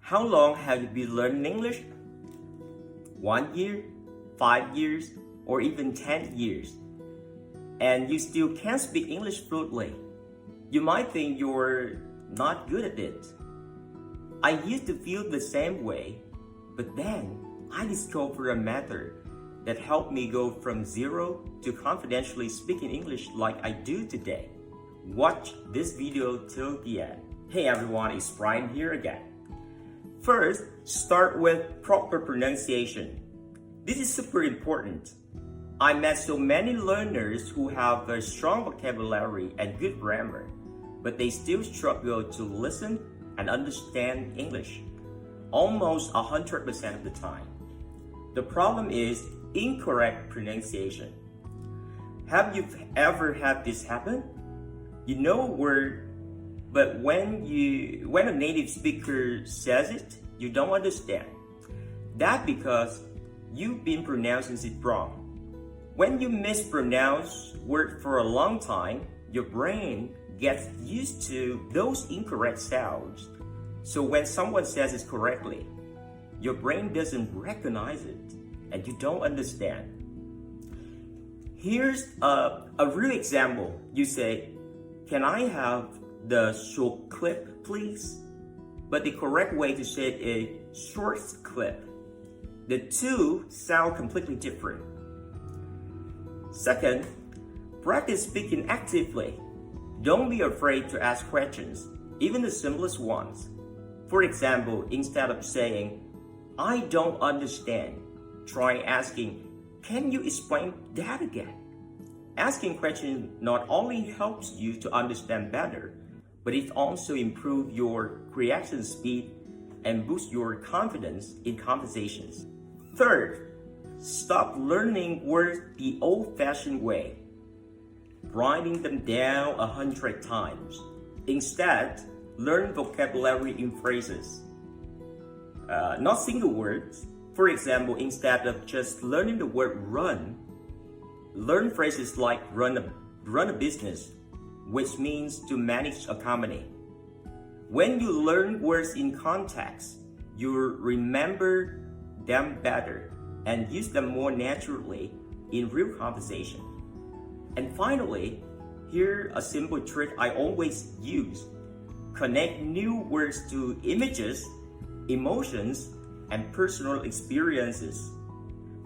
How long have you been learning English? 1 year, 5 years, or even 10 years? And you still can't speak English fluently. You might think you're not good at it. I used to feel the same way, but then I discovered a method that helped me go from zero to confidently speaking English like I do today. Watch this video till the end. Hey everyone, it's Brian here again. First, start with proper pronunciation. This is super important. I met so many learners who have a strong vocabulary and good grammar, but they still struggle to listen and understand English almost 100% of the time. The problem is incorrect pronunciation. Have you ever had this happen? You know a word, but when a native speaker says it, you don't understand. That's because you've been pronouncing it wrong. When you mispronounce words for a long time, your brain gets used to those incorrect sounds. So when someone says it correctly, your brain doesn't recognize it and you don't understand. Here's a real example. You say, "Can I have the short clip, please?" But the correct way to say it is short clip. The two sound completely different. Second, practice speaking actively. Don't be afraid to ask questions, even the simplest ones. For example, instead of saying, "I don't understand," try asking, "Can you explain that again?" Asking questions not only helps you to understand better, but it also improves your reaction speed and boosts your confidence in conversations. Third, stop learning words the old-fashioned way, writing them down 100 times. Instead, learn vocabulary in phrases, not single words. For example, instead of just learning the word run, learn phrases like run a business, which means to manage a company. When you learn words in context, you remember them better and use them more naturally in real conversation. And finally, here's a simple trick I always use. Connect new words to images, emotions, and personal experiences.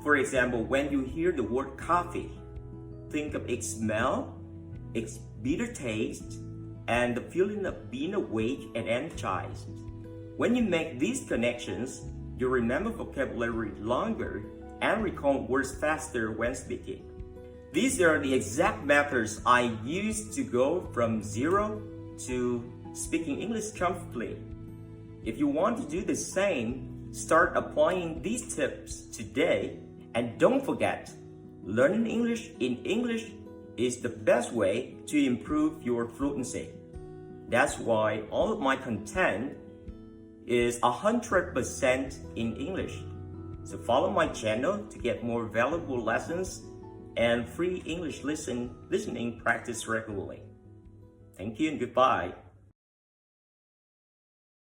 For example, when you hear the word coffee, think of its smell, its bitter taste, and the feeling of being awake and energized. When you make these connections, you remember vocabulary longer and recall words faster when speaking. These are the exact methods I use to go from zero to speaking English comfortably. If you want to do the same, start applying these tips today, and don't forget, learning English in English is the best way to improve your fluency. That's why all of my content is 100% in English. So follow my channel to get more valuable lessons and free English listening practice regularly. Thank you and goodbye.